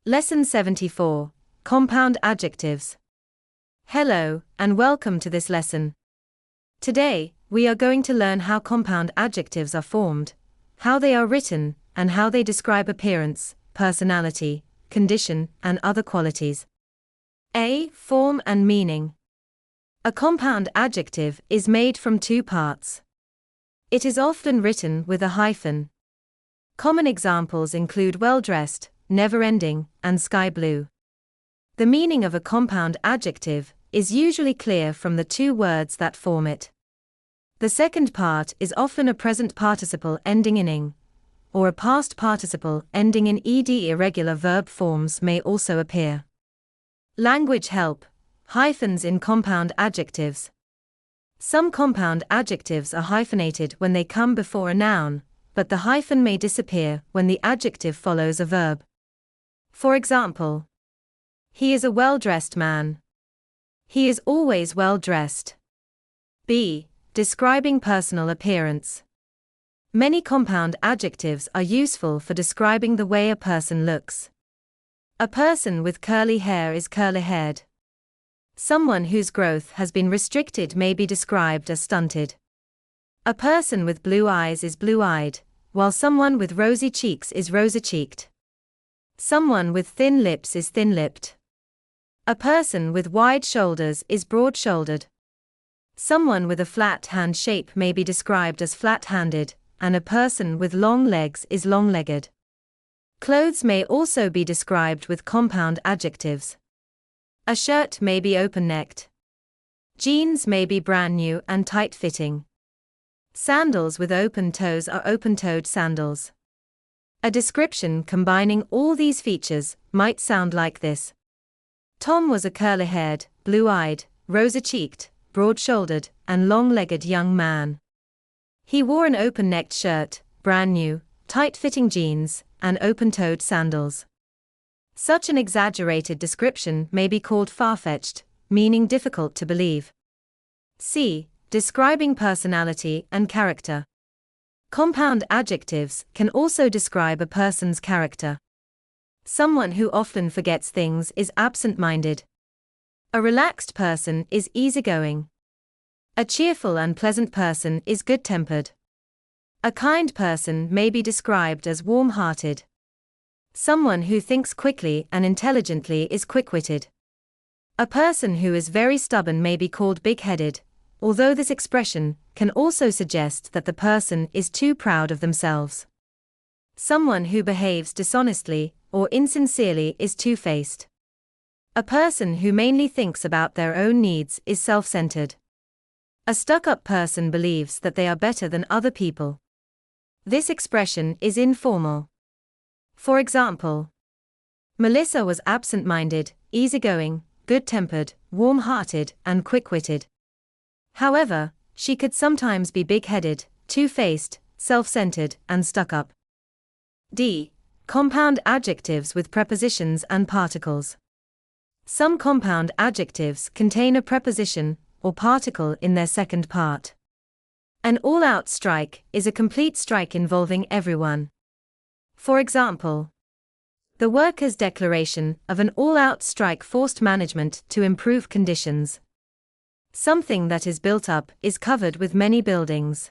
Lesson 74. Compound Adjectives. Hello, and welcome to this lesson. Today, we are going to learn how compound adjectives are formed, how they are written, and how they describe appearance, personality, condition, and other qualities. A. Form and meaning. A compound adjective is made from two parts. It is often written with a hyphen. Common examples include well-dressed, never-ending, and sky blue. The meaning of a compound adjective is usually clear from the two words that form it. The second part is often a present participle ending in ing, or a past participle ending in ed. Irregular verb forms may also appear. Language help. Hyphens in compound adjectives. Some compound adjectives are hyphenated when they come before a noun, but the hyphen may disappear when the adjective follows a verb. For example, he is a well-dressed man. He is always well-dressed. B. Describing personal appearance. Many compound adjectives are useful for describing the way a person looks. A person with curly hair is curly-haired. Someone whose growth has been restricted may be described as stunted. A person with blue eyes is blue-eyed, while someone with rosy cheeks is rosy-cheeked. Someone with thin lips is thin-lipped. A person with wide shoulders is broad-shouldered. Someone with a flat hand shape may be described as flat-handed, and a person with long legs is long-legged. Clothes may also be described with compound adjectives. A shirt may be open-necked. Jeans may be brand new and tight-fitting. Sandals with open toes are open-toed sandals. A description combining all these features might sound like this. Tom was a curly-haired, blue-eyed, rosy-cheeked, broad-shouldered, and long-legged young man. He wore an open-necked shirt, brand new, tight-fitting jeans, and open-toed sandals. Such an exaggerated description may be called far-fetched, meaning difficult to believe. C. Describing personality and character. Compound adjectives can also describe a person's character. Someone who often forgets things is absent-minded. A relaxed person is easygoing. A cheerful and pleasant person is good-tempered. A kind person may be described as warm-hearted. Someone who thinks quickly and intelligently is quick-witted. A person who is very stubborn may be called big-headed, although this expression can also suggest that the person is too proud of themselves. Someone who behaves dishonestly or insincerely is two-faced. A person who mainly thinks about their own needs is self-centered. A stuck-up person believes that they are better than other people. This expression is informal. For example, Melissa was absent-minded, easygoing, good-tempered, warm-hearted, and quick-witted. However, she could sometimes be big-headed, two-faced, self-centered, and stuck-up. D. Compound adjectives with prepositions and particles. Some compound adjectives contain a preposition or particle in their second part. An all-out strike is a complete strike involving everyone. For example, the workers' declaration of an all-out strike forced management to improve conditions. Something that is built up is covered with many buildings.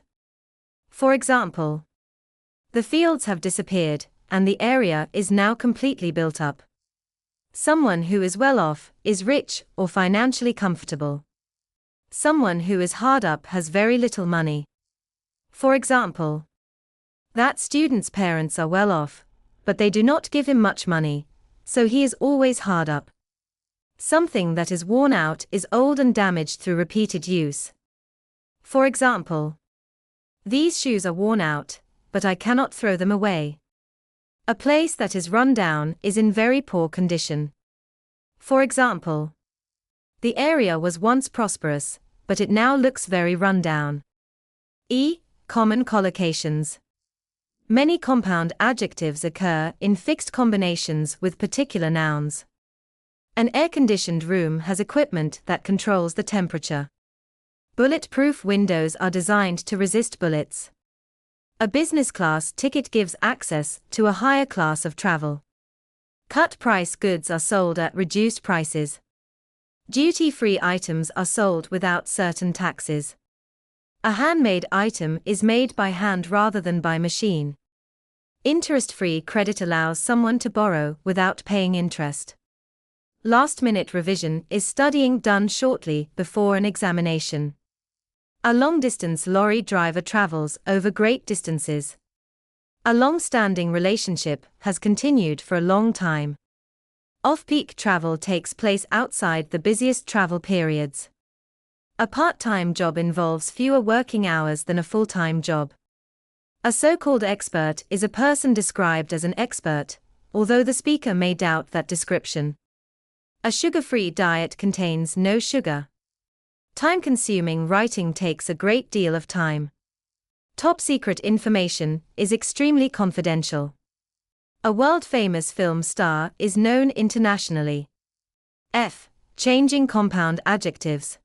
For example, the fields have disappeared, and the area is now completely built up. Someone who is well off is rich or financially comfortable. Someone who is hard up has very little money. For example, that student's parents are well off, but they do not give him much money, so he is always hard up. Something that is worn out is old and damaged through repeated use. For example, these shoes are worn out, but I cannot throw them away. A place that is run down is in very poor condition. For example, the area was once prosperous, but it now looks very run down. E. Common collocations. Many compound adjectives occur in fixed combinations with particular nouns. An air-conditioned room has equipment that controls the temperature. Bulletproof windows are designed to resist bullets. A business class ticket gives access to a higher class of travel. Cut price goods are sold at reduced prices. Duty-free items are sold without certain taxes. A handmade item is made by hand rather than by machine. Interest-free credit allows someone to borrow without paying interest. Last-minute revision is studying done shortly before an examination. A long-distance lorry driver travels over great distances. A long-standing relationship has continued for a long time. Off-peak travel takes place outside the busiest travel periods. A part-time job involves fewer working hours than a full-time job. A so-called expert is a person described as an expert, although the speaker may doubt that description. A sugar-free diet contains no sugar. Time-consuming writing takes a great deal of time. Top-secret information is extremely confidential. A world-famous film star is known internationally. F. Changing compound adjectives.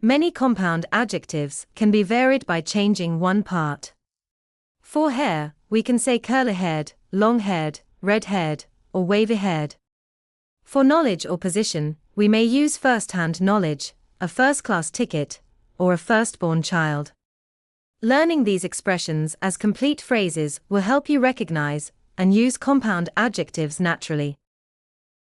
Many compound adjectives can be varied by changing one part. For hair, we can say curly-haired, long-haired, red-haired, or wavy-haired. For knowledge or position, we may use first-hand knowledge, a first-class ticket, or a firstborn child. Learning these expressions as complete phrases will help you recognize and use compound adjectives naturally.